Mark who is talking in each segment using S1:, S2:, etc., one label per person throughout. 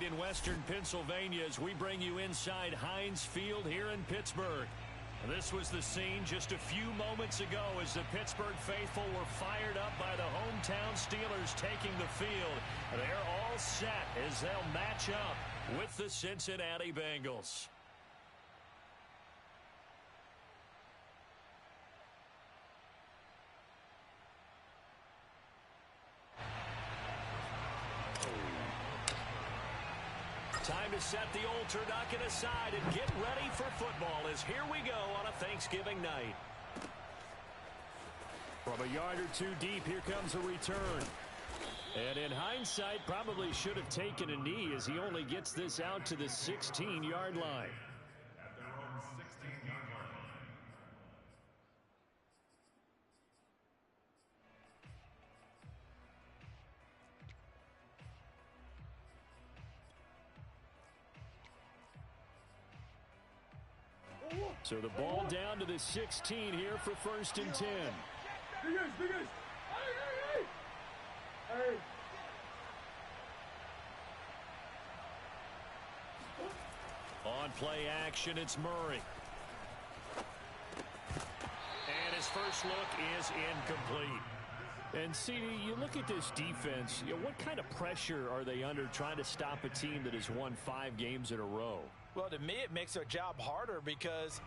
S1: in western Pennsylvania as we bring you inside Heinz Field here in Pittsburgh. This was the scene just a few moments ago as the Pittsburgh faithful were fired up by the hometown Steelers taking the field. They're all set as they'll match up with the Cincinnati Bengals. Time to set the old turducken aside and get ready for football as here we go on a Thanksgiving night. From a yard or two deep, here comes a return. And in hindsight, probably should have taken a knee as he only gets this out to the 16-yard line. So the ball down to the 16 here for 1st and 10. On play action, it's Murray. And his first look is incomplete. And, CD, you look at this defense, what kind of pressure are they under trying to stop a team that has won 5 games in a row?
S2: Well, to me, it makes their job harder because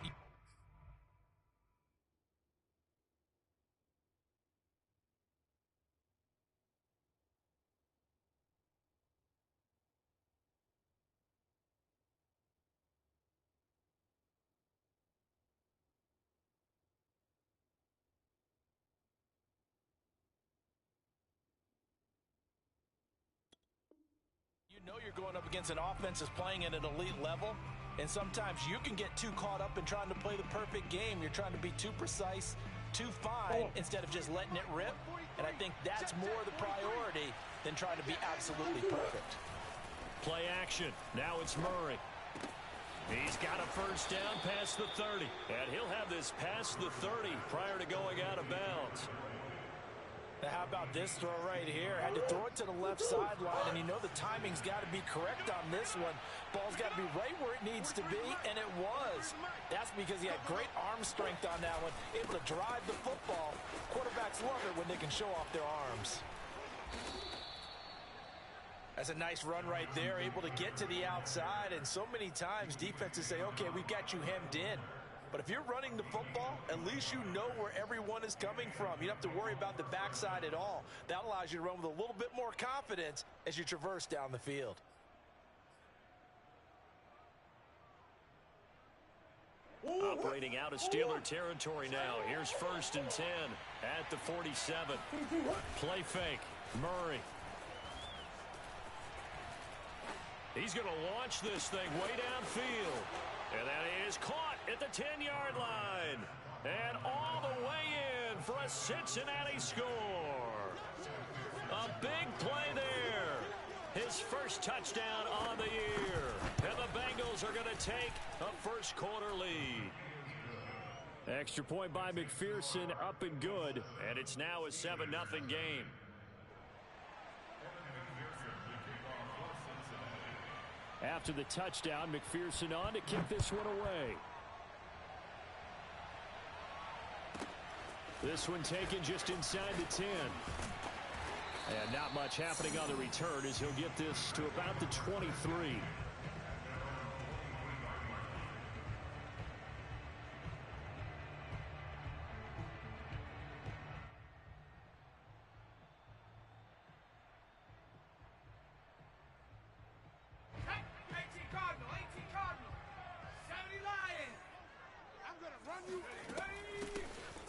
S2: you know you're going up against an offense that's playing at an elite level, and sometimes you can get too caught up in trying to play the perfect game. You're trying to be too precise, too fine, instead of just letting it rip. And I think that's more the priority than trying to be absolutely perfect.
S1: Play action. Now it's Murray. He's got a first down past the 30. And he'll have this past the 30 prior to going out of bounds.
S2: Now, how about this throw right here? Had to throw it to the left sideline, and you know the timing's got to be correct on this one. Ball's got to be right where it needs to be, and it was. That's because he had great arm strength on that one, able to drive the football. Quarterbacks love it when they can show off their arms. That's a nice run right there, able to get to the outside, and so many times defenses say, okay, we've got you hemmed in. But if you're running the football, at least you know where everyone is coming from. You don't have to worry about the backside at all. That allows you to run with a little bit more confidence as you traverse down the field.
S1: Operating out of Steeler territory now. Here's 1st and 10 at the 47. Play fake. Murray. He's going to launch this thing way downfield. And that is caught at the 10-yard line. And all the way in for a Cincinnati score. A big play there. His first touchdown on the year. And the Bengals are going to take a first quarter lead. Extra point by McPherson, up and good. And it's now a 7-0 game. After the touchdown, McPherson on to kick this one away. This one taken just inside the 10. And not much happening on the return as he'll get this to about the 23.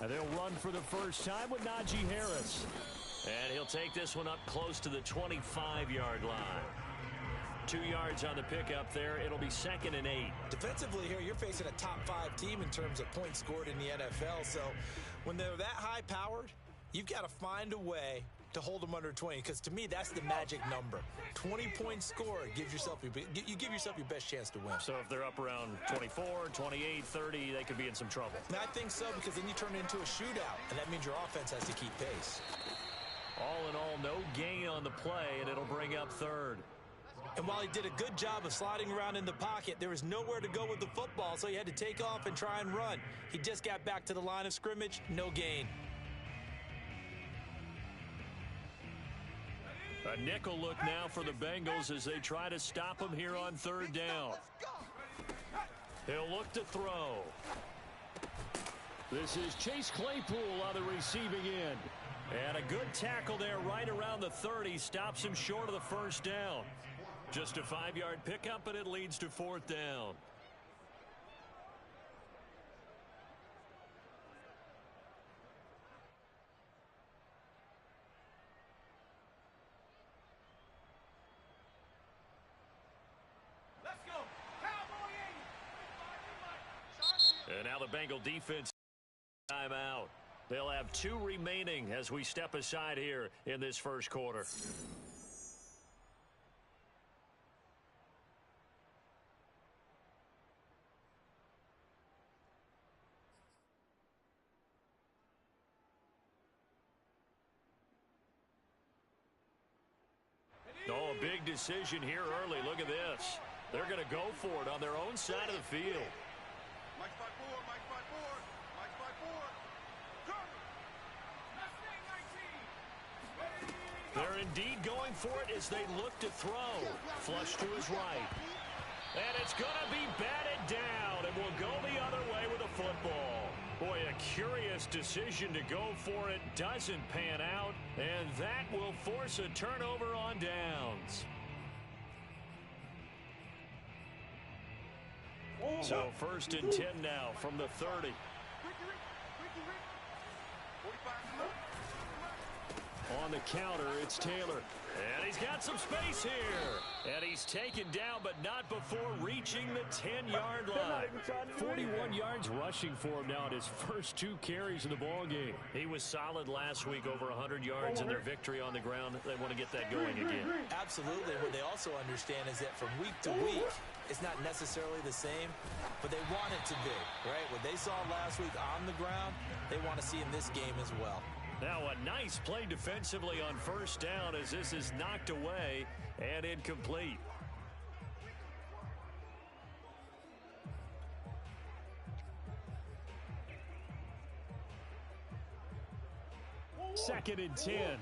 S1: And they'll run for the first time with Najee Harris. And he'll take this one up close to the 25-yard line. 2 yards on the pickup there. It'll be 2nd and 8.
S2: Defensively here, you're facing a top-5 team in terms of points scored in the NFL. So when they're that high-powered, you've got to find a way to hold them under 20, because to me that's the magic number. 20 points scored gives yourself you give yourself your best chance to win.
S1: So if they're up around 24, 28, 30, they could be in some trouble.
S2: And I think so, because then you turn it into a shootout, and that means your offense has to keep pace.
S1: All in all, no gain on the play, and it'll bring up 3rd.
S2: And while he did a good job of sliding around in the pocket, there was nowhere to go with the football, so he had to take off and try and run. He just got back to the line of scrimmage, no gain.
S1: A nickel look now for the Bengals as they try to stop him here on third down. He'll look to throw. This is Chase Claypool on the receiving end. And a good tackle there right around the 30. Stops him short of the first down. Just a 5-yard pickup, and it leads to fourth down.
S3: Let's go. Cowboy 80.
S1: And now the Bengal defense timeout. They'll have 2 remaining as we step aside here in this first quarter. Oh, a big decision here early. Look at this. They're going to go for it on their own side of the field.
S3: Mike spot 4, Mike spot 4, Mike spot 4.
S1: They're indeed going for it as they look to throw. Flush to his right. And it's going to be batted down and will go the other way with the football. Boy, a curious decision to go for it. Doesn't pan out, and that will force a turnover on downs. So first and 10 now from the 30. On the counter, it's Taylor. And he's got some space here. And he's taken down, but not before reaching the 10-yard line. 41 yards rushing for him now in his first 2 carries of the ballgame. He was solid last week, over 100 yards in their victory on the ground. They want to get that going again.
S2: Absolutely. What they also understand is that from week to week, it's not necessarily the same, but they want it to be, right? What they saw last week on the ground, they want to see in this game as well.
S1: Now a nice play defensively on first down as this is knocked away and incomplete. Second and 10.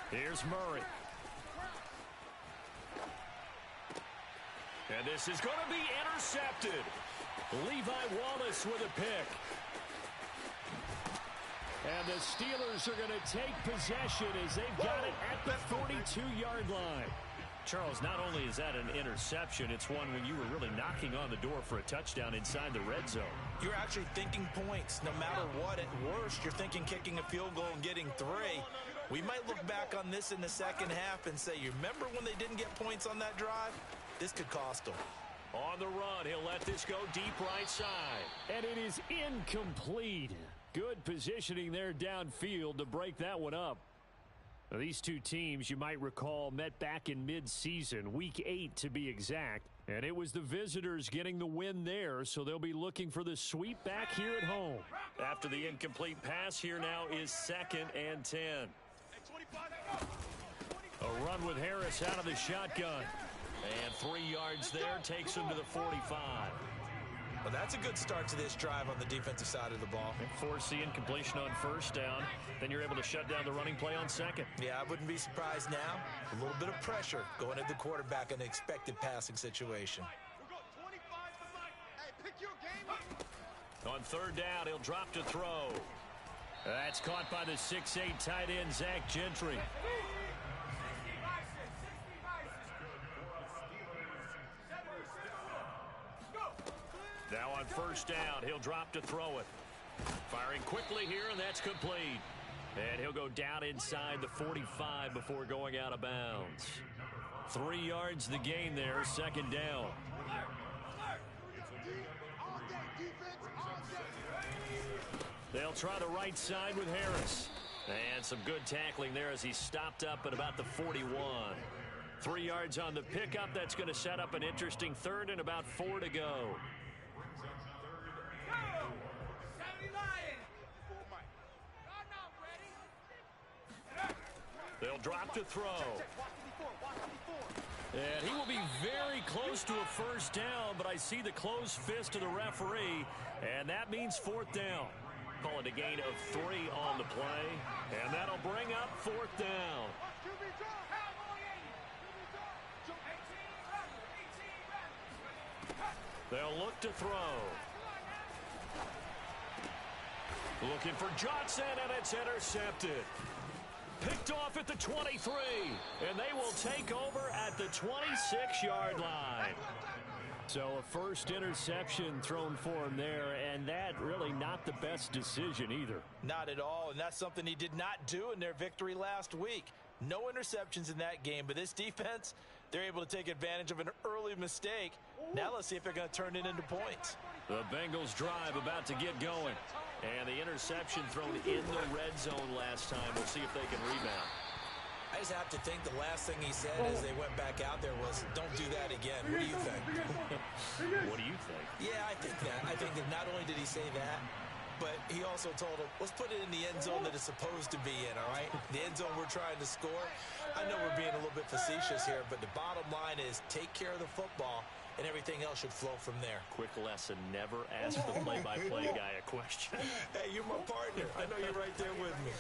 S1: Here's Murray. And this is going to be intercepted. Levi Wallace with a pick. And the Steelers are going to take possession as they've got it at the 42-yard line. Charles, not only is that an interception, it's one when you were really knocking on the door for a touchdown inside the red zone.
S2: You're actually thinking points. No matter what, at worst, you're thinking kicking a field goal and getting 3. We might look back on this in the second half and say, you remember when they didn't get points on that drive? This could cost them.
S1: On the run, he'll let this go deep right side. And it is incomplete. Good positioning there downfield to break that one up. Now, these two teams, you might recall, met back in mid-season, week 8 to be exact. And it was the visitors getting the win there, so they'll be looking for the sweep back here at home. After the incomplete pass, here now is second and 10. A run with Harris out of the shotgun. And 3 yards there takes him to the 45.
S2: Well, that's a good start to this drive on the defensive side of the ball.
S1: And force the incompletion on first down. Then you're able to shut down the running play on second.
S2: Yeah, I wouldn't be surprised now. A little bit of pressure going at the quarterback in an expected passing situation.
S1: On third down, he'll drop to throw. That's caught by the 6'8" tight end, Zach Gentry. Now on first down, he'll drop to throw it. Firing quickly here, and that's complete. And he'll go down inside the 45 before going out of bounds. 3 yards the gain there, second down. They'll try the right side with Harris. And some good tackling there as he stopped up at about the 41. 3 yards on the pickup. That's going to set up an interesting third and about 4 to go. They'll drop to throw. And he will be very close to a first down, but I see the closed fist of the referee, and that means 4th down. Call it a gain of 3 on the play, and that'll bring up 4th down. They'll look to throw. Looking for Johnson, and it's intercepted. Picked off at the 23, and they will take over at the 26-yard line. So a first interception thrown for him there, and that really not the best decision either.
S2: Not at all, and that's something he did not do in their victory last week. No interceptions in that game, but this defense, they're able to take advantage of an early mistake. Now let's see if they're going to turn it into points.
S1: The Bengals drive about to get going. And the interception thrown in the red zone last time. We'll see if they can rebound.
S2: I just have to think the last thing he said as they went back out there was, don't do that again. What do you think?
S1: What do you think?
S2: Yeah, I think that. I think that not only did he say that, but he also told him, let's put it in the end zone that it's supposed to be in, all right? The end zone we're trying to score. I know we're being a little bit facetious here, but the bottom line is take care of the football, and everything else should flow from there.
S1: Quick lesson, never ask the play-by-play guy a question.
S2: Hey, you're my partner. I know you're right there with me.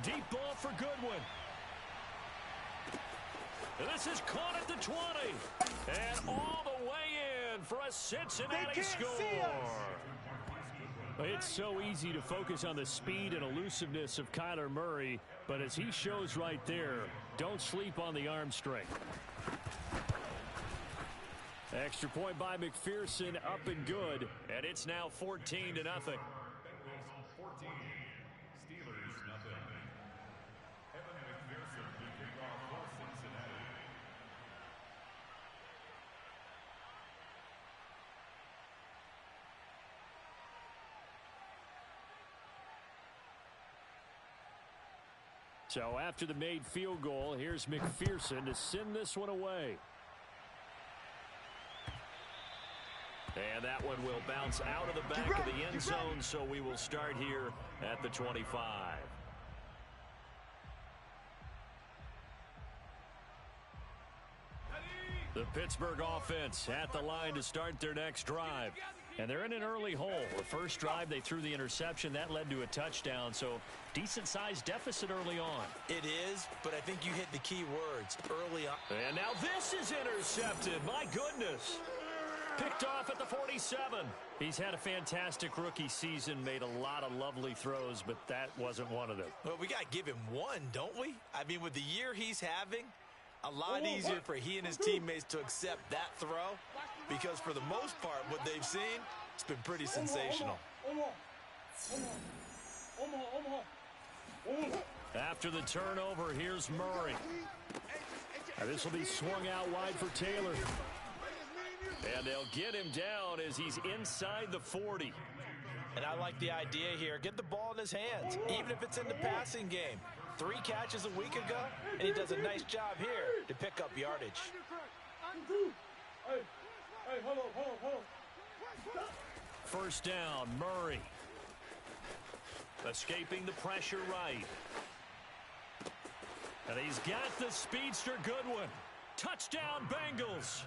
S1: Deep ball for Goodwin. And this is caught at the 20. And all the way in for a Cincinnati score. It's so easy to focus on the speed and elusiveness of Kyler Murray, but as he shows right there, don't sleep on the arm strength. Extra point by McPherson, up and good, and it's now 14-0. So after the made field goal, here's McPherson to send this one away. And that one will bounce out of the back of the end zone, so we will start here at the 25. The Pittsburgh offense at the line to start their next drive. And they're in an early hole. The first drive, they threw the interception. That led to a touchdown, so decent-sized deficit early on.
S2: It is, but I think you hit the key words early on.
S1: And now this is intercepted. My goodness. Picked off at the 47. He's had a fantastic rookie season, made a lot of lovely throws, but that wasn't one of them.
S2: Well, we got to give him one, don't we? I mean, with the year he's having, a lot easier for he and his teammates to accept that throw because for the most part, what they've seen, it's been pretty sensational.
S1: After the turnover, here's Murray. This will be swung out wide for Taylor. And they'll get him down as he's inside the 40.
S2: And I like the idea here. Get the ball in his hands, even if it's in the passing game. 3 catches a week ago, and he does a nice job here to pick up yardage.
S1: First down, Murray. Escaping the pressure right. And he's got the speedster Goodwin. Touchdown, Bengals.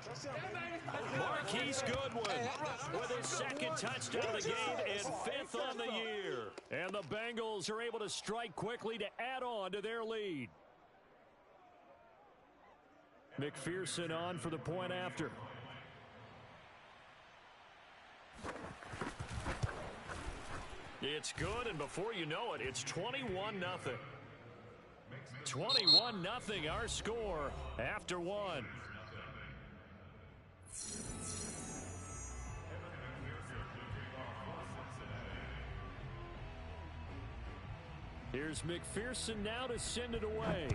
S1: Marquise Goodwin with his second touchdown of the game and 5th on the year. And the Bengals are able to strike quickly to add on to their lead. McPherson on for the point after. It's good, and before you know it, it's 21-0. 21-0 our score after 1. Here's McPherson now to send it away.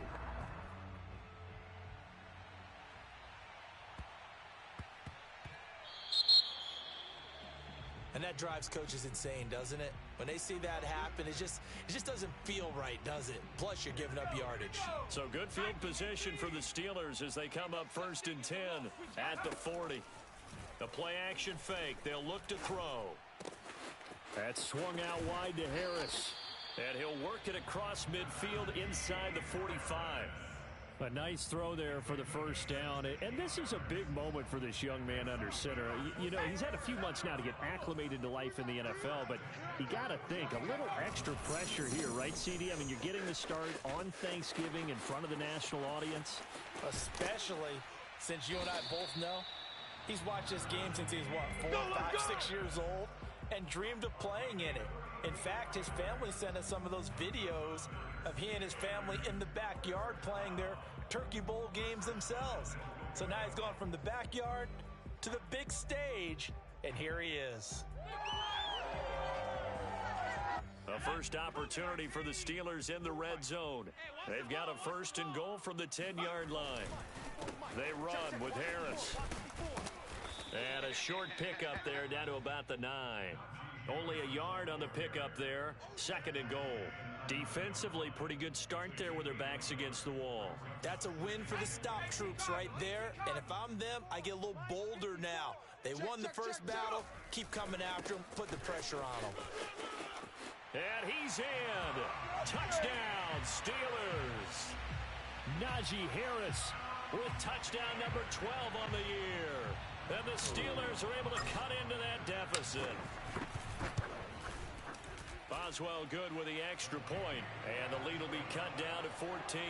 S2: And that drives coaches insane, doesn't it? When they see that happen, it just doesn't feel right, does it? Plus, you're giving up yardage.
S1: So good field position for the Steelers as they come up 1st and 10 at the 40. The play action fake. They'll look to throw. That's swung out wide to Harris. And he'll work it across midfield inside the 45. A nice throw there for the first down. And this is a big moment for this young man under center. You know, he's had a few months now to get acclimated to life in the NFL, but you got to think, a little extra pressure here, right, CD? I mean, you're getting the start on Thanksgiving in front of the national audience.
S2: Especially since you and I both know he's watched this game since he's, what, 4, 5, 6 years old and dreamed of playing in it. In fact, his family sent us some of those videos of he and his family in the backyard playing their Turkey Bowl games themselves. So now he's gone from the backyard to the big stage, and here he is.
S1: A first opportunity for the Steelers in the red zone. They've got a 1st and goal from the 10-yard line. They run with Harris. And a short pickup there down to about the 9. Only a yard on the pickup there. 2nd and goal. Defensively, pretty good start there with their backs against the wall.
S2: That's a win for the stop troops right there. And if I'm them, I get a little bolder now. They won the first battle. Keep coming after them. Put the pressure on them.
S1: And he's in. Touchdown, Steelers. Najee Harris with touchdown number 12 on the year. And the Steelers are able to cut into that deficit. Boswell good with the extra point, and the lead will be cut down to 14.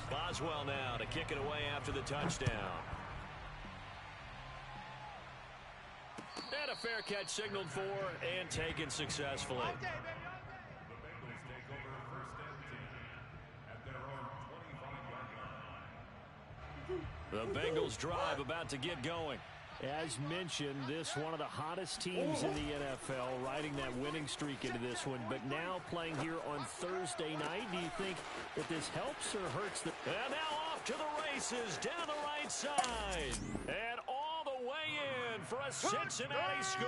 S1: Boswell now to kick it away after the touchdown. And a fair catch signaled for and taken successfully. The Bengals drive about to get going. As mentioned, this one of the hottest teams in the NFL, riding that winning streak into this one, but now playing here on Thursday night. Do you think that this helps or hurts them? And now off to the races, down the right side, and all the way in for a Cincinnati score.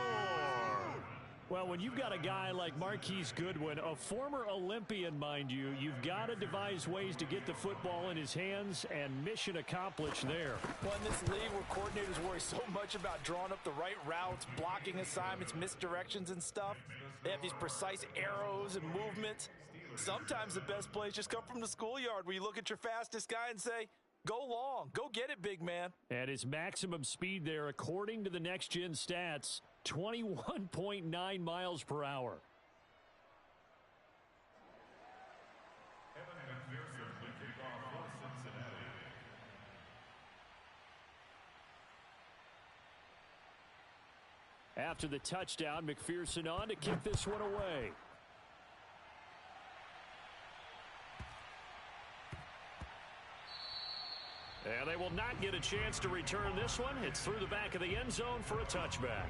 S1: Well, when you've got a guy like Marquise Goodwin, a former Olympian, mind you, you've got to devise ways to get the football in his hands, and mission accomplished there.
S2: Well, in this league where coordinators worry so much about drawing up the right routes, blocking assignments, misdirections and stuff, they have these precise arrows and movements. Sometimes the best plays just come from the schoolyard where you look at your fastest guy and say, go long, go get it, big man.
S1: And his maximum speed there, according to the Next Gen stats, 21.9 miles per hour. After the touchdown, McPherson on to kick this one away. And they will not get a chance to return this one. It's through the back of the end zone for a touchback.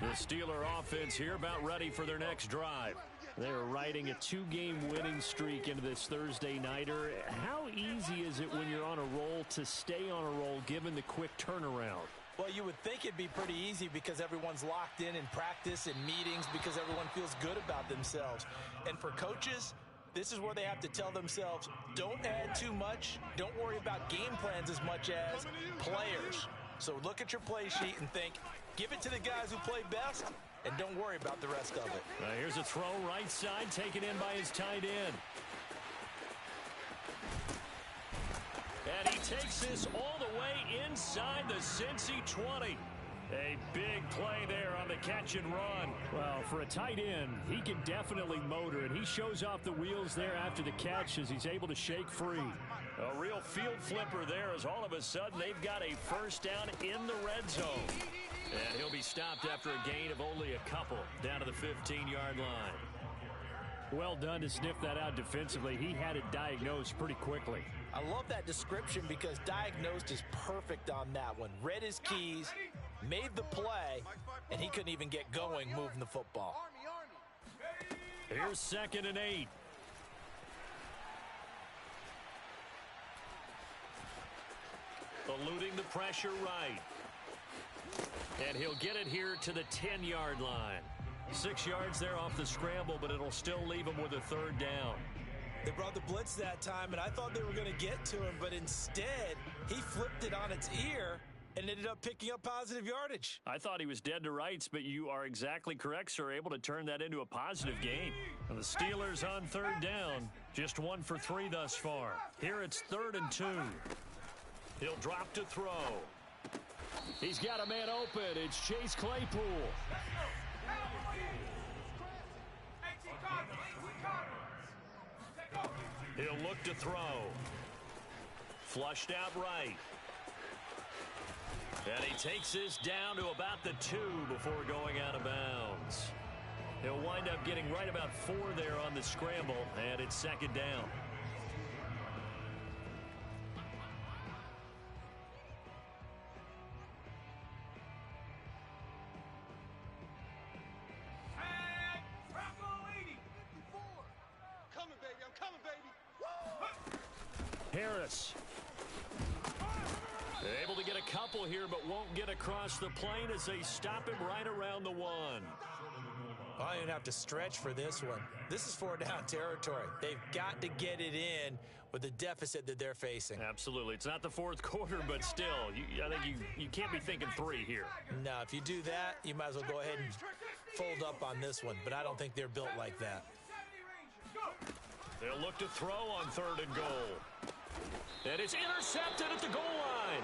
S1: The Steeler offense here about ready for their next drive. They're riding a 2-game winning streak into this Thursday nighter. How easy is it when you're on a roll to stay on a roll given the quick turnaround?
S2: Well, you would think it'd be pretty easy because everyone's locked in practice and meetings because everyone feels good about themselves. And for coaches, this is where they have to tell themselves, don't add too much. Don't worry about game plans as much as players. So look at your play sheet and think, give it to the guys who play best, and don't worry about the rest of it.
S1: Here's a throw right side, taken in by his tight end. And he takes this all the way inside the Cincy 20. A big play there on the catch and run. Well, for a tight end, he can definitely motor, and he shows off the wheels there after the catch as he's able to shake free. A real field flipper there as all of a sudden they've got a first down in the red zone. And he'll be stopped after a gain of only a couple down to the 15-yard line. Well done to sniff that out defensively. He had it diagnosed pretty quickly.
S2: I love that description because diagnosed is perfect on that one. Read his keys, made the play, and he couldn't even get going moving the football.
S1: Here's 2nd and 8. eluding the pressure right. And he'll get it here to the 10-yard line. 6 yards there off the scramble, but it'll still leave him with a third down.
S2: They brought the blitz that time, and I thought they were going to get to him, but instead, he flipped it on its ear and ended up picking up positive yardage.
S1: I thought he was dead to rights, but you are exactly correct, sir, able to turn that into a positive gain. And the Steelers on third down, just 1 for 3 thus far. Here it's 3rd and 2. He'll drop to throw. He's got a man open. It's Chase Claypool. He'll look to throw. Flushed out right. And he takes this down to about the 2 before going out of bounds. He'll wind up getting right about 4 there on the scramble, and it's 2nd down. Harris. Able to get a couple here, but won't get across the plane as they stop him right around the 1.
S2: I don't even have to stretch for this one. This is 4-down territory. They've got to get it in with the deficit that they're facing.
S1: Absolutely. It's not the 4th quarter, but still, I think you can't be thinking 3 here.
S2: No, if you do that, you might as well go ahead and fold up on this one, but I don't think they're built like that.
S1: They'll look to throw on 3rd and goal. And it's intercepted at the goal line.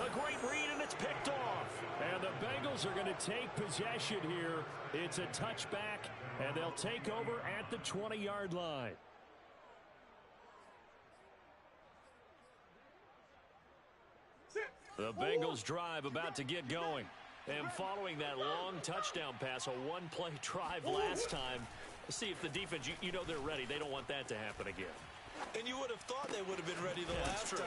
S1: A great read, and it's picked off. And the Bengals are going to take possession here. It's a touchback, and they'll take over at the 20-yard line. The Bengals drive about to get going. And following that long touchdown pass, a one-play drive last time, see if the defense, you know they're ready. They don't want that to happen again.
S2: And you would have thought they would have been ready the last time.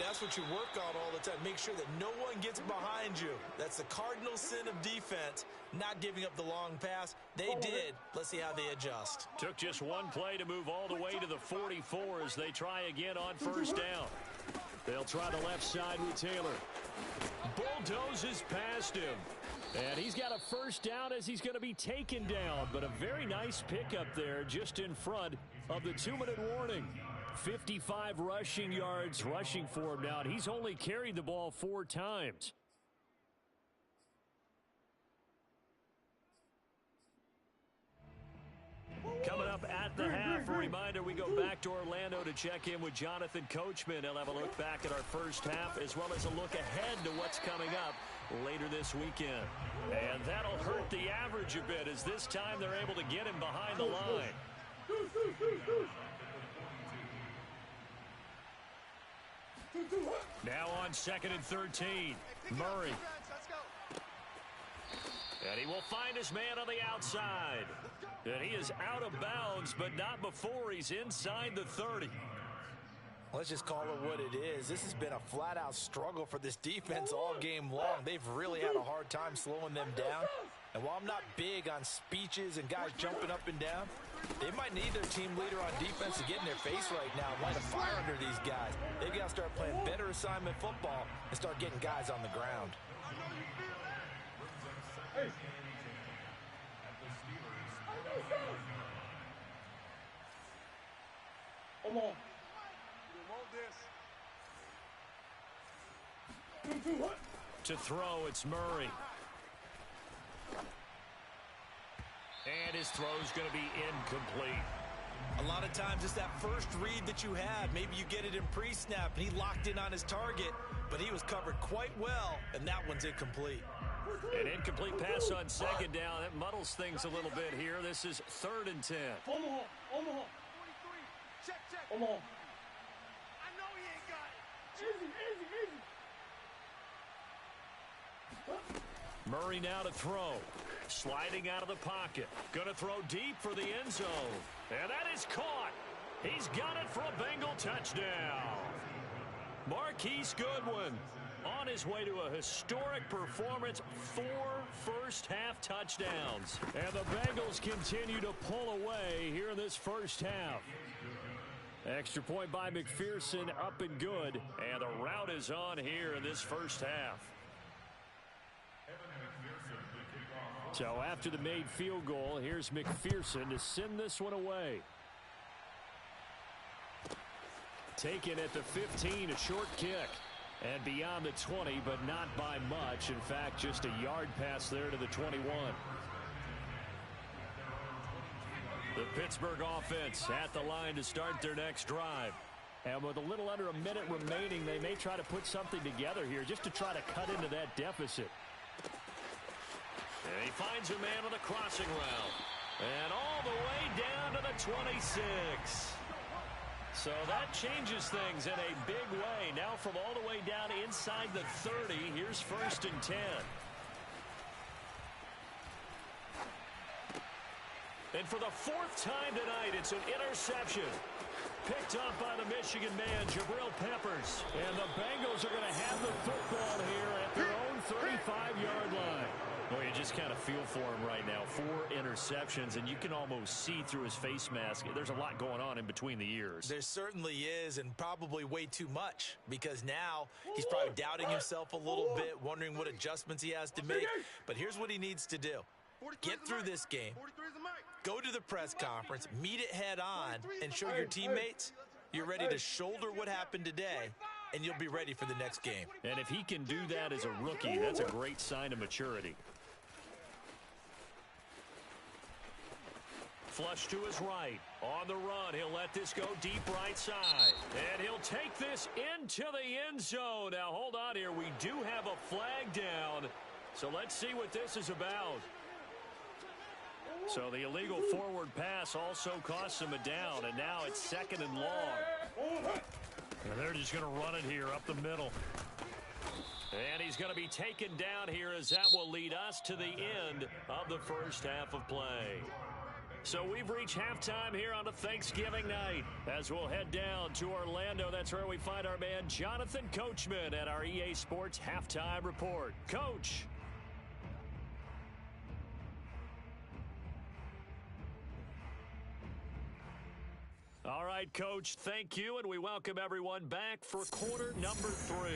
S2: That's what you work on all the time. Make sure that no one gets behind you. That's the cardinal sin of defense, not giving up the long pass. They did. Let's see how they adjust.
S1: Took just one play to move all the way to the 44 as they try again on 1st down. They'll try the left side with Taylor. Bulldozes past him. And he's got a 1st down as he's going to be taken down. But a very nice pickup there just in front of the 2-minute warning. 55 rushing yards rushing for him now. And he's only carried the ball 4 times. Coming up at the half, a reminder, we go back to Orlando to check in with Jonathan Coachman. He'll have a look back at our first half as well as a look ahead to what's coming up later this weekend. And that'll hurt the average a bit as this time they're able to get him behind the line. Now on 2nd and 13, Murray. And he will find his man on the outside. And he is out of bounds, but not before he's inside the 30.
S2: Let's just call it what it is. This has been a flat-out struggle for this defense all game long. They've really had a hard time slowing them down. And while I'm not big on speeches and guys jumping up and down, they might need their team leader on defense to get in their face right now and light a fire under these guys. They've got to start playing better assignment football and start getting guys on the ground.
S3: Come on.
S1: To throw, it's Murray. And his throw is going to be incomplete.
S2: A lot of times it's that first read that you have. Maybe you get it in pre-snap and he locked in on his target, but he was covered quite well, and that one's incomplete.
S1: An incomplete pass on 2nd down. That muddles things a little bit here. This is 3rd and 10.
S3: Omaha. 43. Check. Omaha. I know he ain't got it. Easy.
S1: Murray now to throw. Sliding out of the pocket. Going to throw deep for the end zone. And that is caught. He's got it for a Bengal touchdown. Marquise Goodwin on his way to a historic performance. 4 first-half touchdowns. And the Bengals continue to pull away here in this first half. Extra point by McPherson, up and good. And the rout is on here in this first half. So after the made field goal, here's McPherson to send this one away. Taken at the 15, a short kick. And beyond the 20, but not by much. In fact, just a yard pass there to the 21. The Pittsburgh offense at the line to start their next drive. And with a little under a minute remaining, they may try to put something together here just to try to cut into that deficit. And he finds a man on the crossing route. And all the way down to the 26. So that changes things in a big way. Now from all the way down inside the 30, here's 1st and 10. And for the 4th time tonight, it's an interception. Picked up by the Michigan man, Jabril Peppers. And the Bengals are going to have the football here at their own 35-yard line. Well, you just kind of feel for him right now. 4 interceptions, and you can almost see through his face mask. There's a lot going on in between the ears.
S2: There certainly is, and probably way too much, because now he's probably doubting himself a little bit, wondering what adjustments he has to make. But here's what he needs to do. Get through this game, go to the press conference, meet it head on, and show your teammates you're ready to shoulder what happened today, and you'll be ready for the next game.
S1: And if he can do that as a rookie, that's a great sign of maturity. Flush to his right. On the run, he'll let this go deep right side. And he'll take this into the end zone. Now, hold on here. We do have a flag down. So let's see what this is about. So the illegal forward pass also costs him a down. And now it's 2nd and long. And they're just going to run it here up the middle. And he's going to be taken down here as that will lead us to the end of the first half of play. So we've reached halftime here on a Thanksgiving night. As we'll head down to Orlando, that's where we find our man Jonathan Coachman at our EA Sports Halftime Report. Coach. All right, Coach, thank you, and we welcome everyone back for quarter number 3.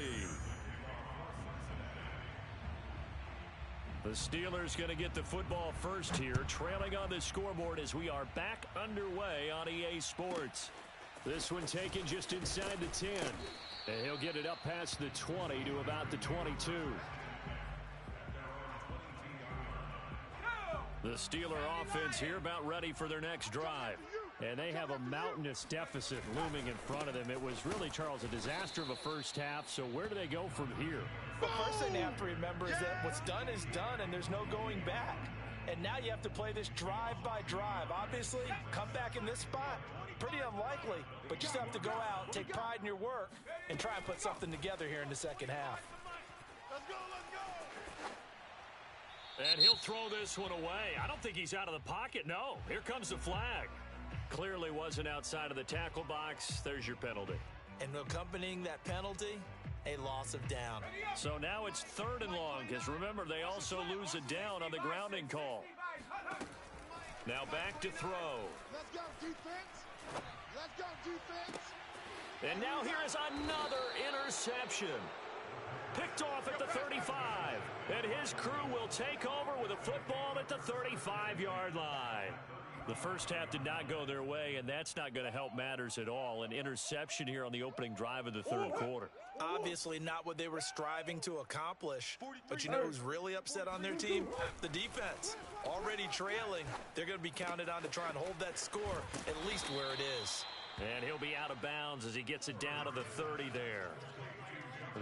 S1: The Steelers going to get the football first here, trailing on the scoreboard as we are back underway on EA Sports. This one taken just inside the 10. And he'll get it up past the 20 to about the 22. The Steeler offense here about ready for their next drive. And they have a mountainous deficit looming in front of them. It was really, Charles, a disaster of a first half. So where do they go from here?
S2: The first thing they have to remember is that what's done is done, and there's no going back. And now you have to play this drive by drive. Obviously, come back in this spot, pretty unlikely. But you still have to go out, take pride in your work, and try and put something together here in the second half.
S3: Let's go, let's go.
S1: And he'll throw this one away. I don't think he's out of the pocket. No, here comes the flag. Clearly wasn't outside of the tackle box. There's your penalty.
S2: And accompanying that penalty, a loss of down.
S1: So now it's 3rd and long, because remember, they also lose a down on the grounding call. Now back to throw.
S3: Let's go, defense. Let's go, defense.
S1: And now here is another interception. Picked off at the 35. And his crew will take over with a football at the 35-yard line. The first half did not go their way, and that's not going to help matters at all. An interception here on the opening drive of the 3rd quarter.
S2: Obviously not what they were striving to accomplish. But you know who's really upset on their team? The defense. Already trailing. They're going to be counted on to try and hold that score at least where it is.
S1: And he'll be out of bounds as he gets it down to the 30 there.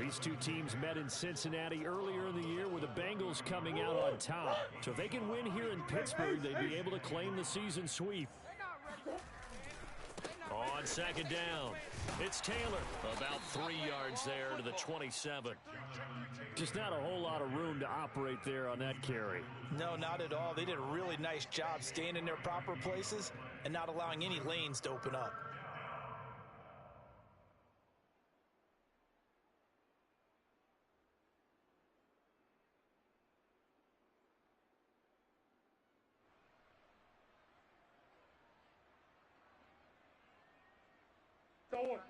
S1: These two teams met in Cincinnati earlier in the year with the Bengals coming out on top. So if they can win here in Pittsburgh, they'd be able to claim the season sweep. On 2nd down, it's Taylor. About 3 yards there to the 27. Just not a whole lot of room to operate there on that carry.
S2: No, not at all. They did a really nice job staying in their proper places and not allowing any lanes to open up.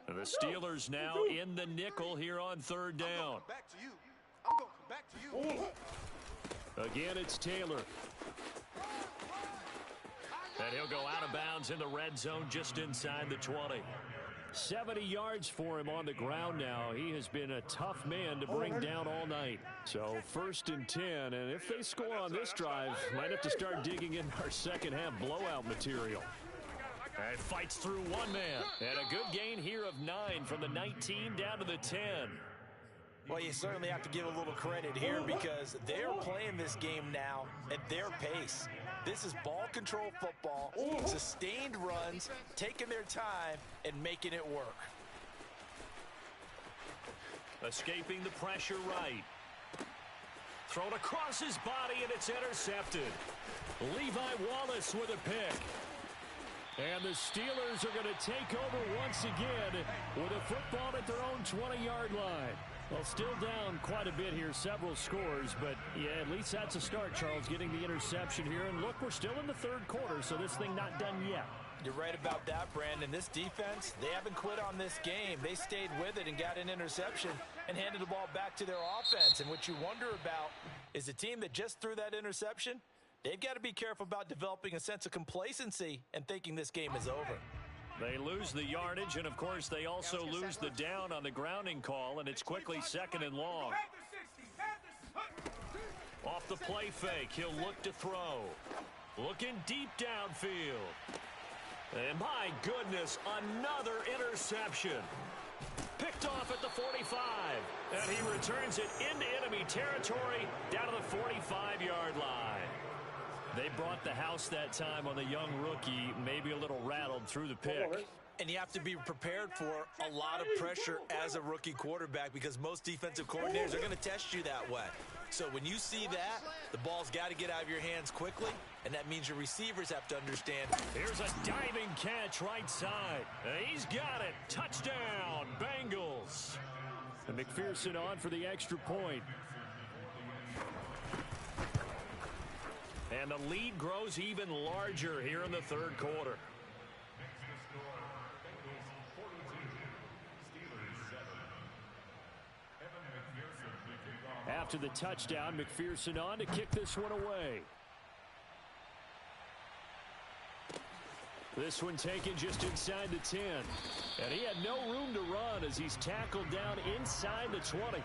S1: And the Steelers now in the nickel here on third down.
S3: Back to you. I'm going to come back to you.
S1: Again, it's Taylor. And he'll go out of bounds in the red zone just inside the 20. 70 yards for him on the ground now. He has been a tough man to bring down all night. So 1st and 10, and if they score on this drive, might have to start digging in our second half blowout material. And fights through one man. And a good gain here of 9 from the 19 down to the 10.
S2: Well, you certainly have to give a little credit here because they're playing this game now at their pace. This is ball control football, sustained runs, taking their time, and making it work.
S1: Escaping the pressure right. Thrown across his body, and it's intercepted. Levi Wallace with a pick. And the Steelers are going to take over once again with a football at their own 20-yard line. Well, still down quite a bit here, several scores, but yeah, at least that's a start, Charles, getting the interception here. And look, we're still in the third quarter, so this thing not done yet.
S2: You're right about that, Brandon. This defense, they haven't quit on this game. They stayed with it and got an interception and handed the ball back to their offense. And what you wonder about is the team that just threw that interception, they've got to be careful about developing a sense of complacency and thinking this game is over.
S1: They lose the yardage, and, of course, they also lose the down on the grounding call, and it's quickly 2nd and long. Off the play fake, he'll look to throw. Looking deep downfield. And, my goodness, another interception. Picked off at the 45, and he returns it into enemy territory down to the 45-yard line. They brought the house that time on the young rookie, maybe a little rattled through the pick.
S2: And you have to be prepared for a lot of pressure as a rookie quarterback because most defensive coordinators are going to test you that way. So when you see that, the ball's got to get out of your hands quickly, and that means your receivers have to understand.
S1: Here's a diving catch right side. He's got it. Touchdown, Bengals. And McPherson on for the extra point. And the lead grows even larger here in the third quarter. After the touchdown, McPherson on to kick this one away. This one taken just inside the 10. And he had no room to run as he's tackled down inside the 20.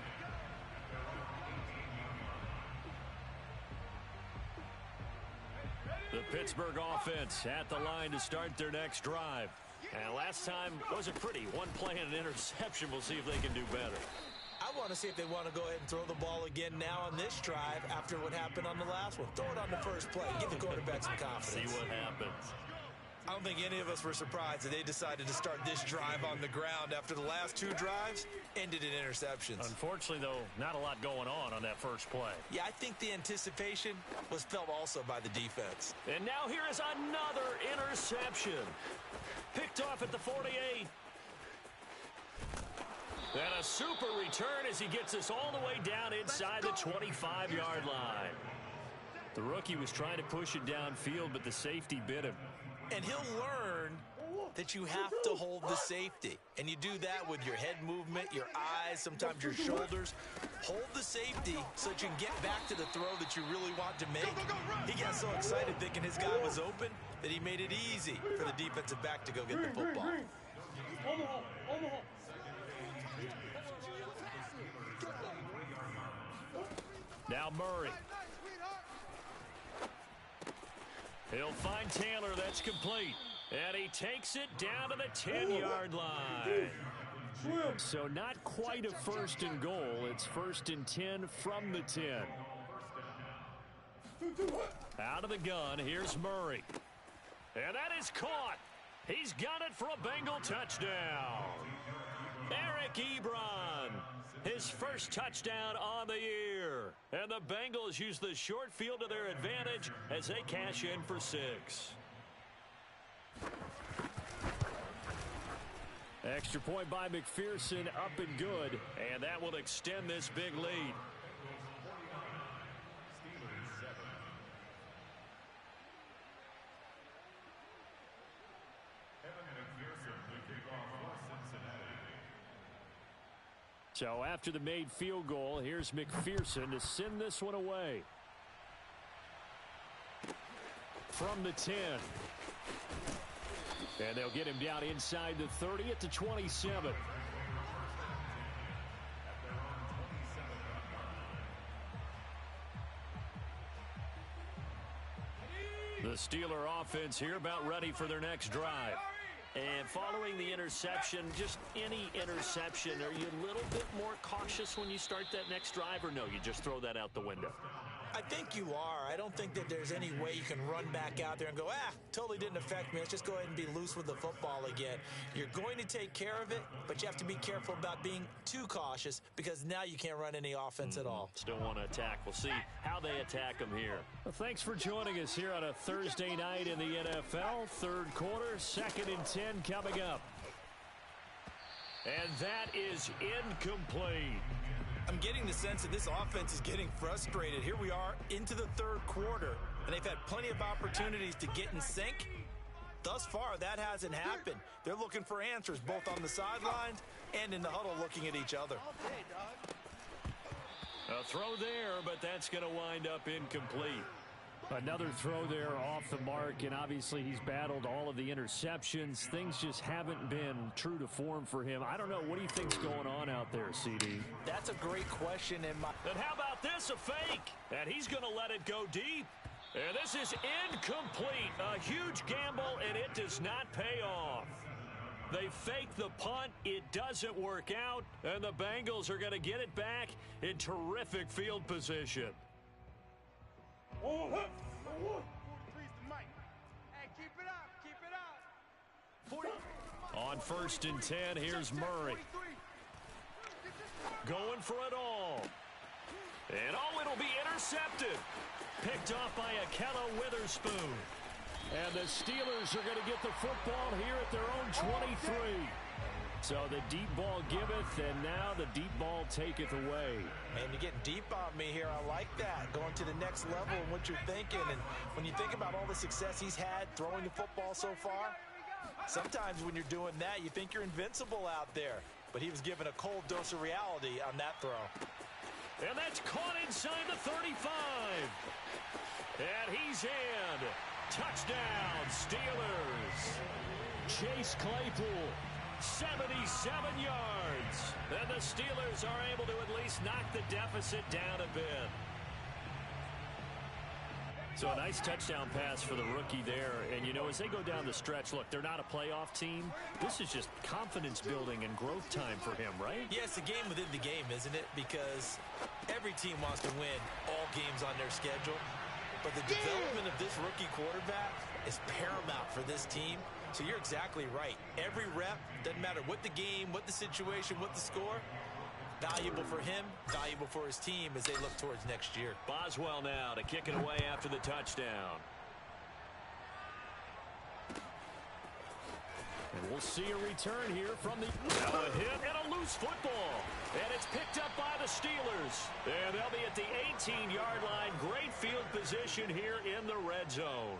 S1: The Pittsburgh offense at the line to start their next drive. And last time wasn't pretty. One play and an interception. We'll see if they can do better.
S2: I want to see if they want to go ahead and throw the ball again now on this drive after what happened on the last one. Throw it on the first play. Give the quarterback some confidence.
S1: See what happens.
S2: I don't think any of us were surprised that they decided to start this drive on the ground after the last two drives ended in interceptions.
S1: Unfortunately, though, not a lot going on that first play.
S2: Yeah, I think the anticipation was felt also by the defense.
S1: And now here is another interception. Picked off at the 48. And a super return as he gets us all the way down inside the 25-yard line. The rookie was trying to push it downfield, but the safety bit him.
S2: And he'll learn that you have to hold the safety. And you do that with your head movement, your eyes, sometimes your shoulders. Hold the safety so that you can get back to the throw that you really want to make. He got so excited thinking his guy was open that he made it easy for the defensive back to go get the football.
S1: Now Murray. He'll find Taylor. That's complete. And he takes it down to the 10-yard line. So not quite a 1st and goal. It's 1st and 10 from the 10. Out of the gun. Here's Murray. And that is caught. He's got it for a Bengal touchdown. Eric Ebron. His first touchdown on the year. And the Bengals use the short field to their advantage as they cash in for 6. Extra point by McPherson, up and good. And that will extend this big lead. So after the made field goal, here's McPherson to send this one away. From the 10. And they'll get him down inside the 30 at the 27. The Steeler offense here about ready for their next drive.
S2: And following the interception, just any interception, are you a little bit more cautious when you start that next drive, or no, you just throw that out the window?
S4: I think you are. I don't think that there's any way you can run back out there and go, totally didn't affect me. Let's just go ahead and be loose with the football again. You're going to take care of it, but you have to be careful about being too cautious because now you can't run any offense at all.
S2: Still want to attack. We'll see how they attack them here.
S1: Well, thanks for joining us here on a Thursday night in the NFL. Third quarter, 2nd and 10 coming up. And that is incomplete.
S4: I'm getting the sense that this offense is getting frustrated. Here we are into the third quarter, and they've had plenty of opportunities to get in sync. Thus far, that hasn't happened. They're looking for answers both on the sidelines and in the huddle looking at each other.
S1: A throw there, but that's going to wind up incomplete. Another throw there off the mark, and obviously he's battled all of the interceptions. Things just haven't been true to form for him. I don't know. What do you think's going on out there, CD?
S4: That's a great question.
S1: And how about this, a fake? And he's going to let it go deep. And this is incomplete. A huge gamble, and it does not pay off. They fake the punt. It doesn't work out, and the Bengals are going to get it back in terrific field position. On 1st and 10, here's Murray. Going for it all. And it'll be intercepted. Picked off by Akello Witherspoon. And the Steelers are going to get the football here at their own 23. So the deep ball giveth, and now the deep ball taketh away.
S4: Man, you're getting deep on me here. I like that. Going to the next level and what you're thinking. And when you think about all the success he's had throwing the football so far, sometimes when you're doing that, you think you're invincible out there. But he was given a cold dose of reality on that throw.
S1: And that's caught inside the 35. And he's in. Touchdown, Steelers. Chase Claypool. 77 yards. And the Steelers are able to at least knock the deficit down a bit. So a nice touchdown pass for the rookie there. And, you know, as they go down the stretch, look, they're not a playoff team. This is just confidence building and growth time for him, right?
S4: Yeah, it's a game within the game, isn't it? Because every team wants to win all games on their schedule. But the development of this rookie quarterback is paramount for this team. So you're exactly right. Every rep, doesn't matter what the game, what the situation, what the score, valuable for him, valuable for his team as they look towards next year.
S1: Boswell now to kick it away after the touchdown. And we'll see a return here from the a hit and a loose football. And it's picked up by the Steelers. And they'll be at the 18-yard line. Great field position here in the red zone.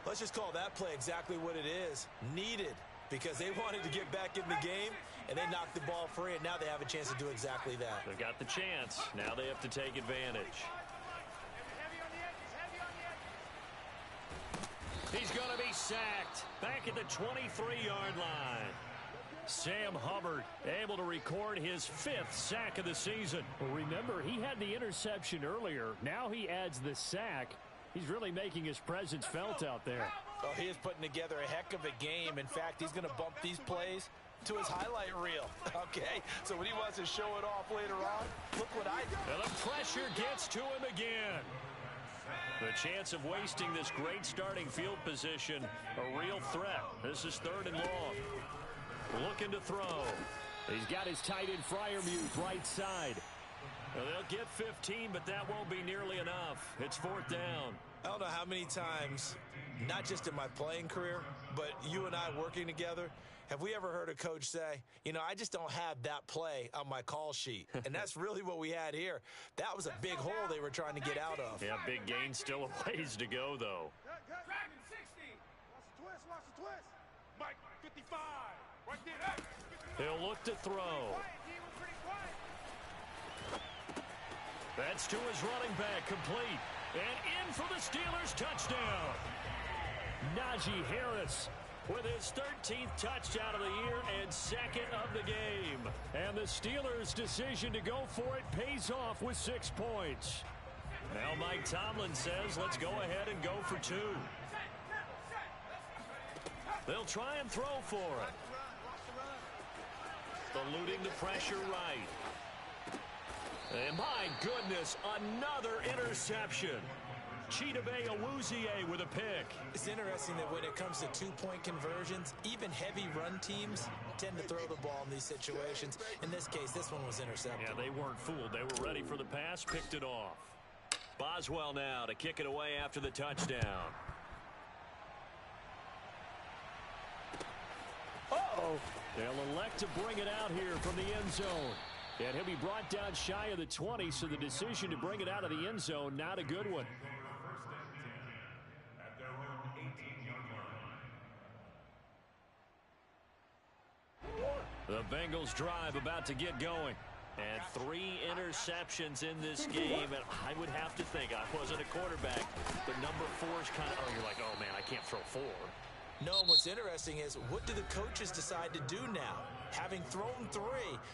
S4: Let's just call that play exactly what it is. Needed, because they wanted to get back in the game, and they knocked the ball free, and now they have a chance to do exactly that.
S1: They've got the chance. Now they have to take advantage. He's going to be sacked back at the 23-yard line. Sam Hubbard able to record his 5th sack of the season. Well, remember, he had the interception earlier. Now he adds the sack. He's really making his presence felt out there.
S4: Oh, he is putting together a heck of a game. In fact, he's going to bump these plays to his highlight reel. Okay, so when he wants to show it off later on, look what I do.
S1: And the pressure gets to him again. The chance of wasting this great starting field position, a real threat. This is 3rd and long. Looking to throw. He's got his tight end Freiermuth right side. Well, they'll get 15, but that won't be nearly enough. It's 4th down.
S4: I don't know how many times, not just in my playing career, but you and I working together, have we ever heard a coach say, you know, I just don't have that play on my call sheet. And that's really what we had here. That was a big hole they were trying to get out of.
S1: Yeah, big gain, still a ways to go, though.
S3: Dragon 60. Watch the twist. Mike, 55. Right there.
S1: He'll look to throw. That's to his running back, complete. And in for the Steelers, touchdown. Najee Harris with his 13th touchdown of the year and second of the game. And the Steelers' decision to go for it pays off with 6 points. Now Mike Tomlin says, let's go ahead and go for 2. They'll try and throw for it. Eluding the pressure right. And my goodness, another interception. Chidobe Awuzie with a pick.
S4: It's interesting that when it comes to two-point conversions, even heavy run teams tend to throw the ball in these situations. In this case, this one was intercepted.
S1: Yeah, they weren't fooled. They were ready for the pass, picked it off. Boswell now to kick it away after the touchdown.
S2: Uh-oh.
S1: They'll elect to bring it out here from the end zone. And he'll be brought down shy of the 20, so the decision to bring it out of the end zone, not a good one. The Bengals drive about to get going. And 3 interceptions in this game. And I would have to think, I wasn't a quarterback, but number 4 is kind of, you're like, oh, man, I can't throw 4.
S4: No, what's interesting is, what do the coaches decide to do now? Having thrown 3,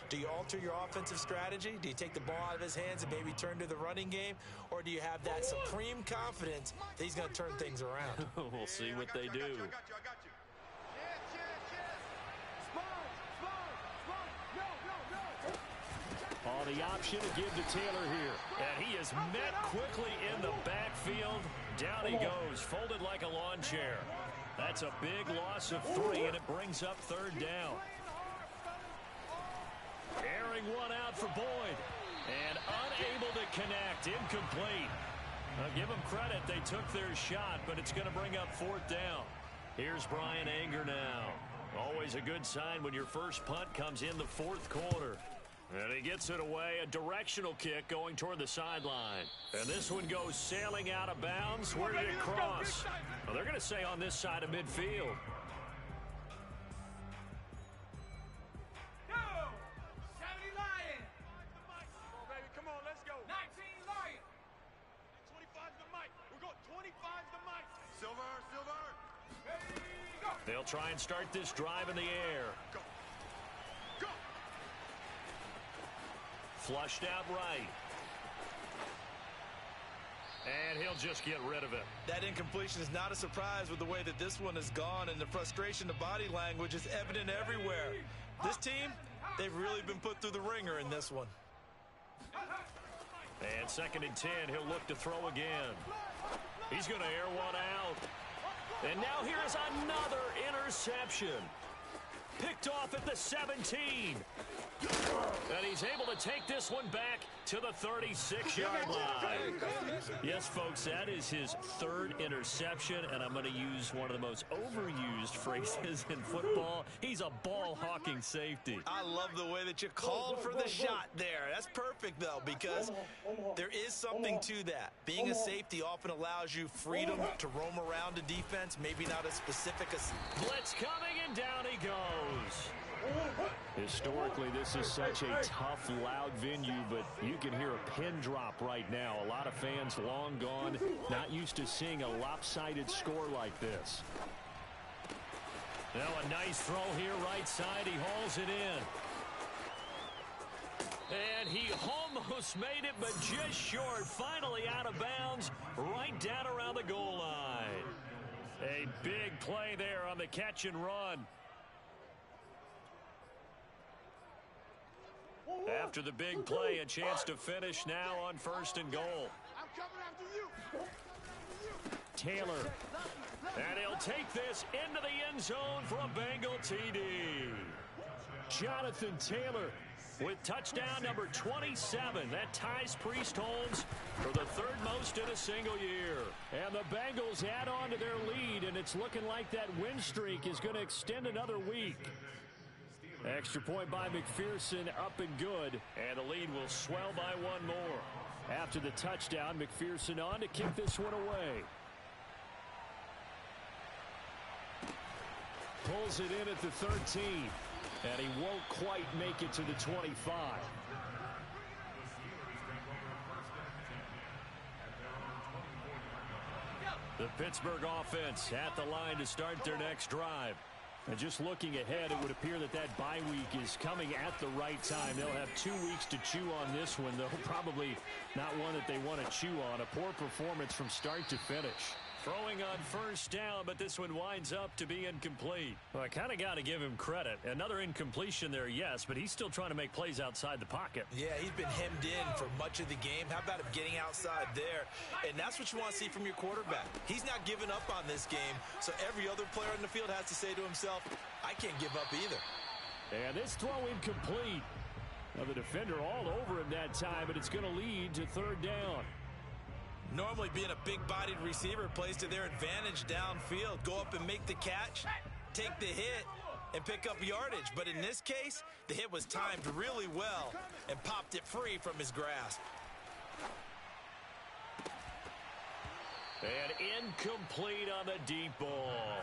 S4: do you alter your offensive strategy? Do you take the ball out of his hands and maybe turn to the running game? Or do you have that supreme confidence that he's going to turn things around?
S1: We'll see what they do.
S3: I got you.
S1: On the option to give to Taylor here. And he is met quickly in the backfield. Down he goes, folded like a lawn chair. That's a big loss of 3, and it brings up 3rd down. Airing one out for Boyd. And unable to connect, incomplete. I'll give them credit, they took their shot, but it's going to bring up 4th down. Here's Brian Anger now. Always a good sign when your first punt comes in the 4th quarter. And he gets it away, a directional kick going toward the sideline. And this one goes sailing out of bounds. Where did it cross? Well, they're going to say on this side of midfield.
S3: Go! 70 Lion! Come on, baby, come on, let's go. 19 Lion! 25's the mic. We're going 25's the mic. Silver. Ready, go!
S1: They'll try and start this drive in the air.
S3: Go!
S1: Flushed out right. And he'll just get rid of it.
S4: That incompletion is not a surprise with the way that this one has gone, and the frustration, the body language is evident everywhere. This team, they've really been put through the ringer in this one.
S1: And 2nd and 10, he'll look to throw again. He's going to air one out. And now here's another interception. Picked off at the 17. And he's able to take this one back to the 36-yard line. Yes, folks, that is his 3rd interception, and I'm going to use one of the most overused phrases in football. He's a ball-hawking safety.
S4: I love the way that you called for the shot there. That's perfect, though, because there is something to that. Being a safety often allows you freedom to roam around a defense, maybe not as specific as...
S1: Blitz coming, and down he goes. Historically, this is such a tough, loud venue, but you can hear a pin drop right now. A lot of fans long gone, not used to seeing a lopsided score like this. Now a nice throw here right side. He hauls it in. And he almost made it, but just short. Finally out of bounds, right down around the goal line. A big play there on the catch and run. After the big play, a chance to finish now on 1st and goal.
S3: I'm coming after you.
S1: Taylor. And he'll take this into the end zone for a Bengal TD. Jonathan Taylor with touchdown number 27. That ties Priest Holmes for the 3rd most in a single year. And the Bengals add on to their lead, and it's looking like that win streak is going to extend another week. Extra point by McPherson, up and good, and the lead will swell by 1 more. After the touchdown, McPherson on to kick this one away. Pulls it in at the 13, and he won't quite make it to the 25. The Pittsburgh offense at the line to start their next drive. And just looking ahead, it would appear that bye week is coming at the right time. They'll have 2 weeks to chew on this one, though probably not one that they want to chew on. A poor performance from start to finish. Throwing on first down, but this one winds up to be incomplete. Well, I kind of got to give him credit. Another incompletion there, yes, but he's still trying to make plays outside the pocket.
S4: Yeah, he's been hemmed in for much of the game. How about him getting outside there? And that's what you want to see from your quarterback. He's not giving up on this game, so every other player on the field has to say to himself, I can't give up either.
S1: And this throw incomplete. Now the defender all over him that time, but it's going to lead to third down.
S4: Normally being a big-bodied receiver plays to their advantage downfield. Go up and make the catch, take the hit, and pick up yardage. But in this case, the hit was timed really well and popped it free from his grasp.
S1: And incomplete on the deep ball.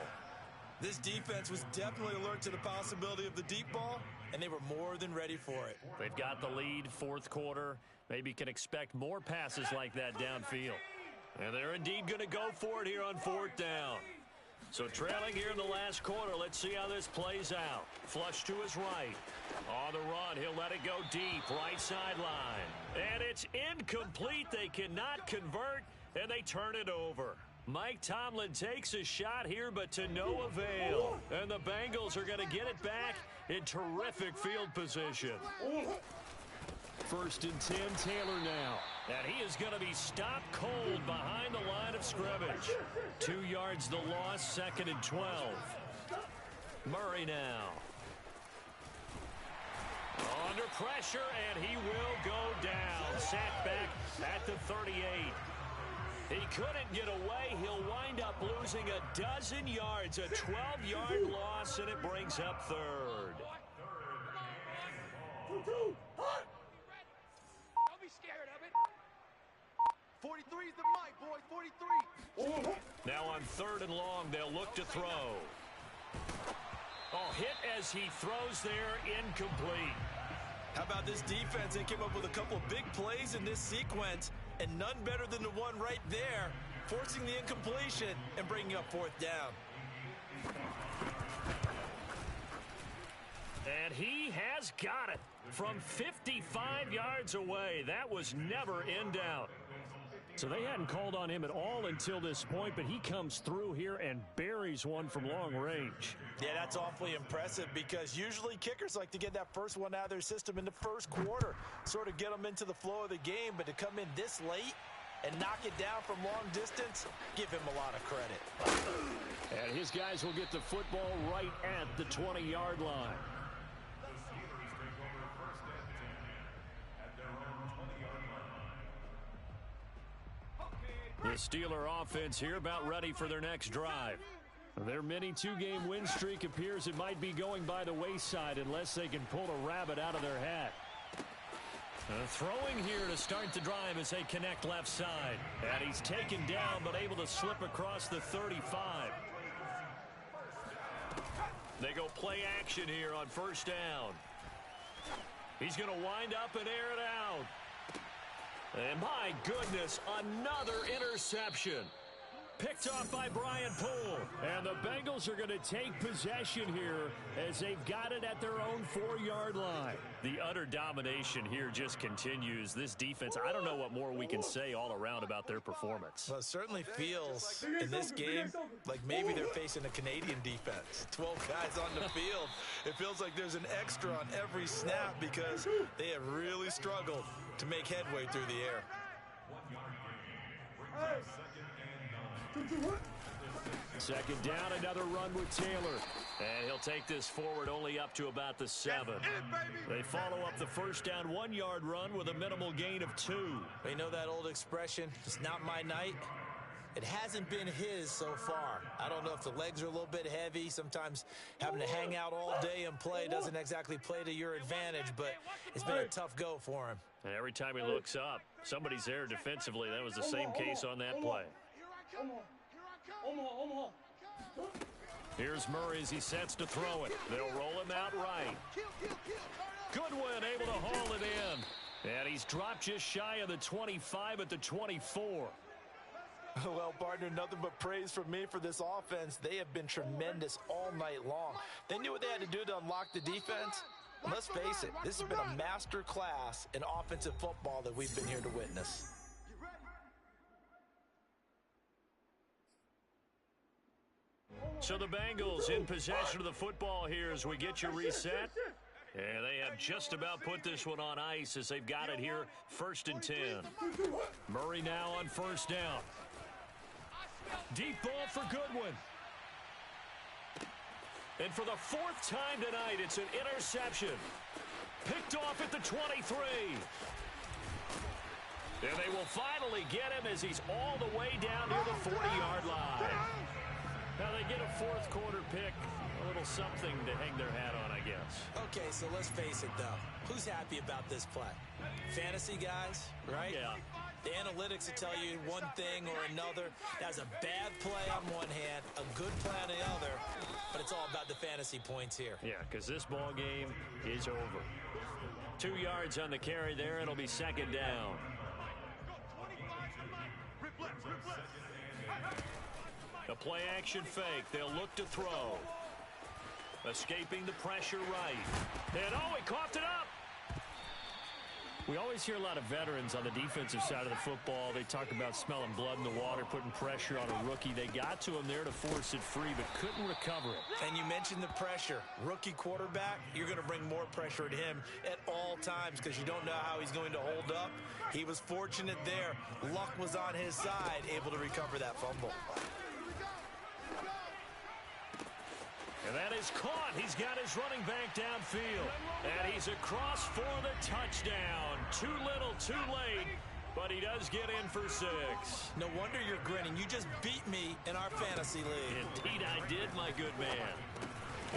S4: This defense was definitely alert to the possibility of the deep ball, and they were more than ready for it.
S1: They've got the lead, fourth quarter. Maybe can expect more passes like that downfield. And they're indeed going to go for it here on fourth down. So trailing here in the last quarter, let's see how this plays out. Flush to his right. On the run, he'll let it go deep, right sideline. And it's incomplete. They cannot convert, and they turn it over. Mike Tomlin takes a shot here, but to no avail. And the Bengals are going to get it back in terrific field position. First and 10, Taylor now. And he is going to be stopped cold behind the line of scrimmage. 2 yards the loss, second and 12. Murray now. Under pressure, and he will go down. Sacked back at the 38. He couldn't get away. He'll wind up losing a dozen yards, a 12-yard loss, and it brings up third.
S3: Don't be scared of it. 43 is the mic, boys. 43.
S1: Now on third and long, they'll look to throw. Oh, hit as he throws there, incomplete.
S4: How about this defense? They came up with a couple of big plays in this sequence, and none better than the one right there, forcing the incompletion and bringing up fourth down.
S1: And he has got it from 55 yards away. That was never in doubt. So they hadn't called on him at all until this point, but he comes through here and buries one from long range.
S4: Yeah, that's awfully impressive because usually kickers like to get that first one out of their system in the first quarter, sort of get them into the flow of the game, but to come in this late and knock it down from long distance, give him a lot of credit.
S1: And his guys will get the football right at the 20-yard line. The Steeler offense here about ready for their next drive. Their mini two-game win streak appears it might be going by the wayside unless they can pull a rabbit out of their hat. Throwing here to start the drive as they connect left side. And he's taken down but able to slip across the 35. They go play action here on first down. He's going to wind up and air it out. And my goodness, another interception. Picked off by Brian Poole. And the Bengals are going to take possession here as they've got it at their own 4-yard line. The utter domination here just continues. This defense, I don't know what more we can say all around about their performance.
S4: Well, it certainly feels in this game like maybe they're facing a Canadian defense. 12 guys on the field. It feels like there's an extra on every snap because they have really struggled to make headway through the air.
S1: Second down, another run with Taylor. And he'll take this forward only up to about the 7. They follow up the first down 1-yard run with a minimal gain of 2.
S4: You know that old expression, it's not my night? It hasn't been his so far. I don't know if the legs are a little bit heavy. Sometimes having to hang out all day and play doesn't exactly play to your advantage, but it's been a tough go for him.
S1: And every time he looks up, somebody's there defensively. That was the same case on that play. Here's Murray as he sets to throw it. They'll roll him out right. Goodwin able to haul it in. And he's dropped just shy of the 25 at the 24.
S2: Well, partner, nothing but praise from me for this offense. They have been tremendous all night long. They knew what they had to do to unlock the defense. And let's face it, this has been a master class in offensive football that we've been here to witness.
S1: So the Bengals in possession of the football here as we get you reset. Yeah, they have just about put this one on ice as they've got it here, 1st and 10. Murray now on 1st down. Deep ball for Goodwin. And for the 4th time tonight, it's an interception. Picked off at the 23. And they will finally get him as he's all the way down near the 40-yard line. Now they get a 4th quarter pick. A little something to hang their hat on, I guess.
S2: Okay, so let's face it, though. Who's happy about this play? Fantasy guys, right?
S1: Yeah.
S2: The analytics will tell you one thing or another. That's a bad play on one hand, a good play on the other, but it's all about the fantasy points here.
S1: Yeah, because this ball game is over. 2 yards on the carry there. It'll be 2nd down. A play action fake. They'll look to throw. Escaping the pressure right. And oh, he coughed it up. We always hear a lot of veterans on the defensive side of the football. They talk about smelling blood in the water, putting pressure on a rookie. They got to him there to force it free, but couldn't recover it.
S2: And you mentioned the pressure. Rookie quarterback, you're going to bring more pressure at him at all times because you don't know how he's going to hold up. He was fortunate there. Luck was on his side, able to recover that fumble.
S1: And that is caught. He's got his running back downfield. And he's across for the touchdown. Too little, too late. But he does get in for 6.
S2: No wonder you're grinning. You just beat me in our fantasy league.
S1: Indeed I did, my good man.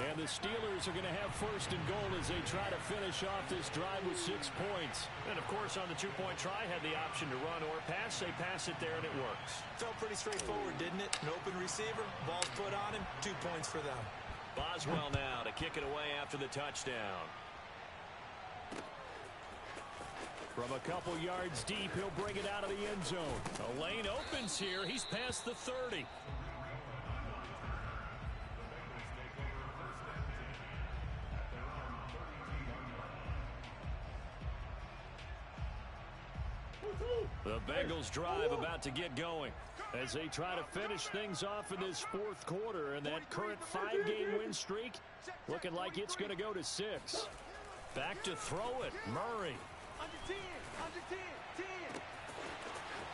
S1: And the Steelers are going to have 1st and goal as they try to finish off this drive with 6 points. And, of course, on the 2-point try, had the option to run or pass. They pass it there, and it works.
S2: Felt pretty straightforward, didn't it? An open receiver, ball's put on him, 2 points for them.
S1: Boswell now to kick it away after the touchdown. From a couple yards deep, he'll bring it out of the end zone. A lane opens here. He's past the 30. The Bengals drive about to get going as they try to finish things off in this 4th quarter, and that current 5-game win streak looking like it's going to go to 6. Back to throw it, Murray.
S3: Under 10, under 10, 10.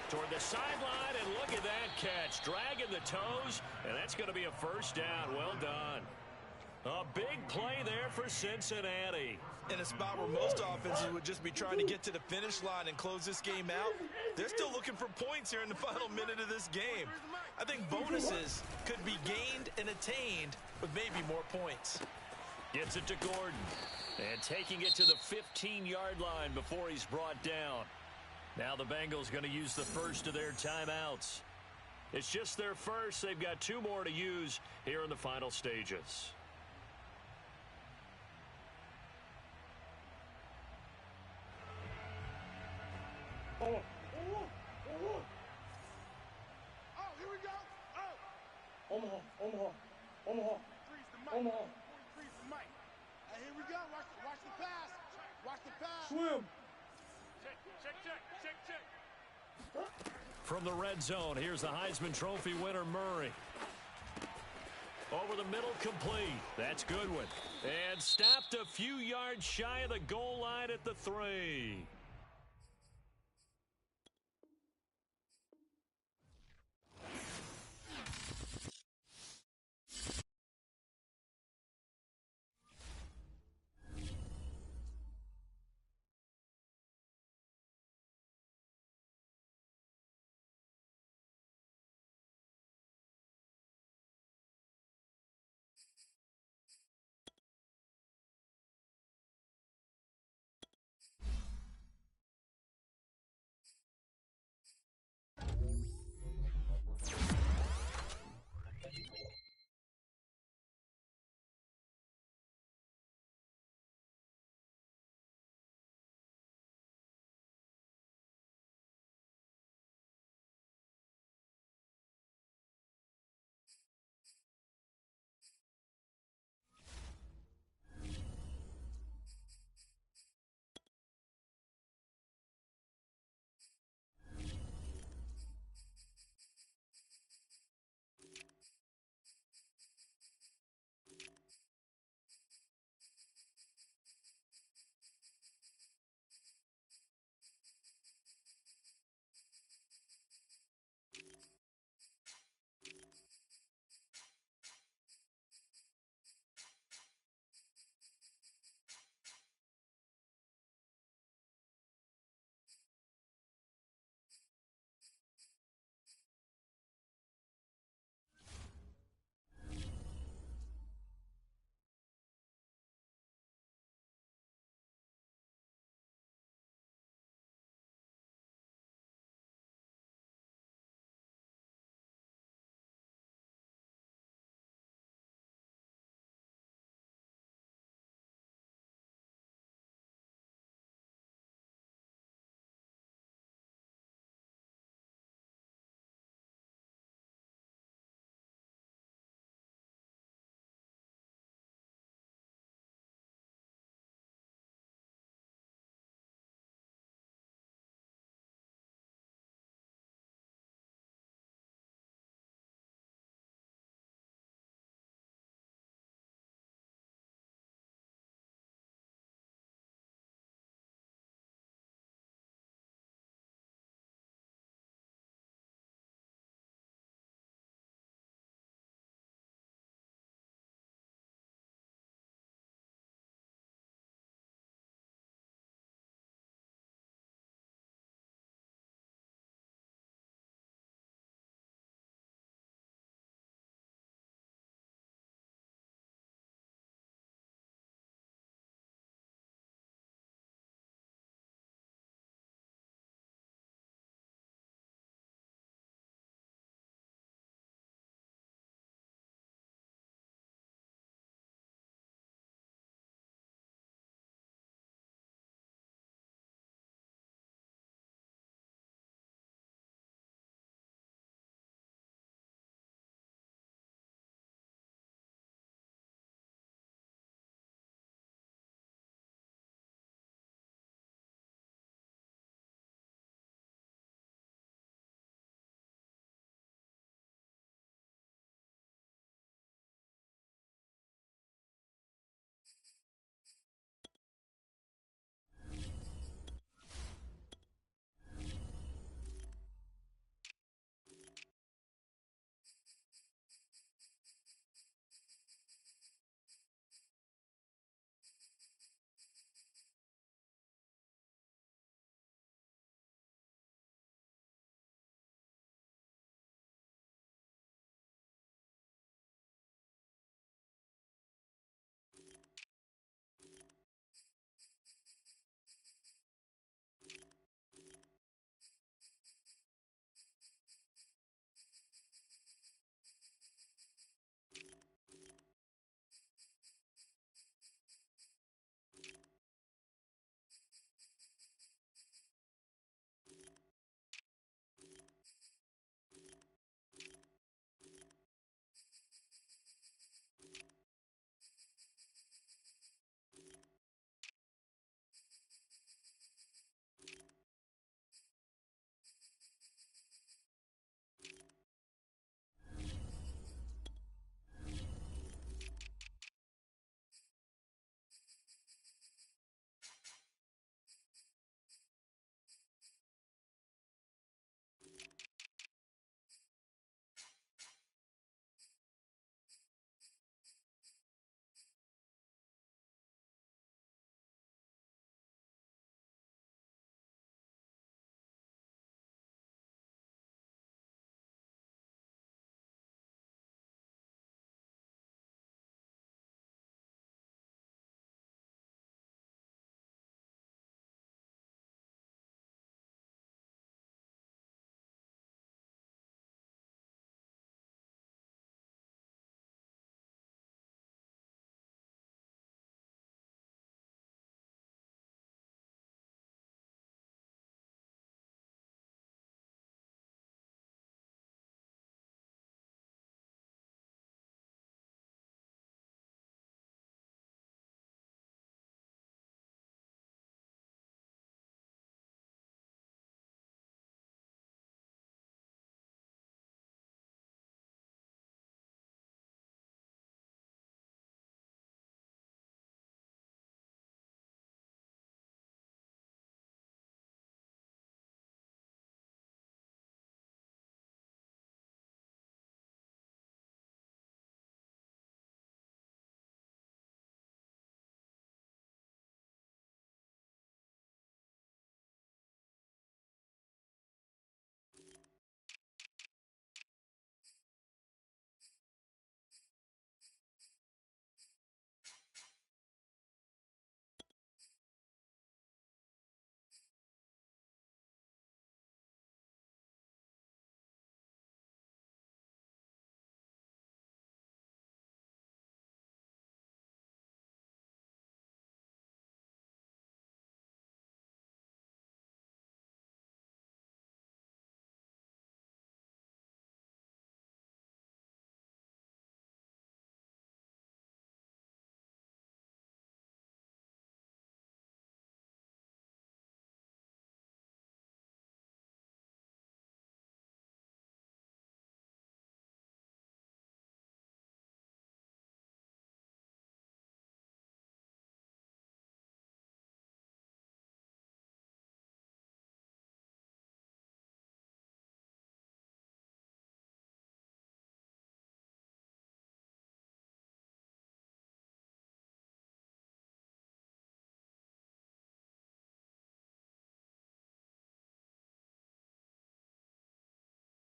S1: Toward the sideline, and look at that catch. Dragging the toes, and that's going to be a 1st down. Well done. A big play there for Cincinnati.
S2: In a spot where most offenses would just be trying to get to the finish line and close this game out, they're still looking for points here in the final minute of this game. I think bonuses could be gained and attained with maybe more points.
S1: Gets it to Gordon. And taking it to the 15-yard line before he's brought down. Now the Bengals going to use the first of their timeouts. It's just their first. They've got 2 more to use here in the final stages.
S3: Oh, here we go. Oh. Omaha. Freeze the mic. Freeze the mic. Here we go. Watch the pass. Watch the pass.
S1: Swim.
S3: Check.
S1: From the red zone, here's the Heisman Trophy winner, Murray. Over the middle, complete. That's Goodwin. And stopped a few yards shy of the goal line at the 3.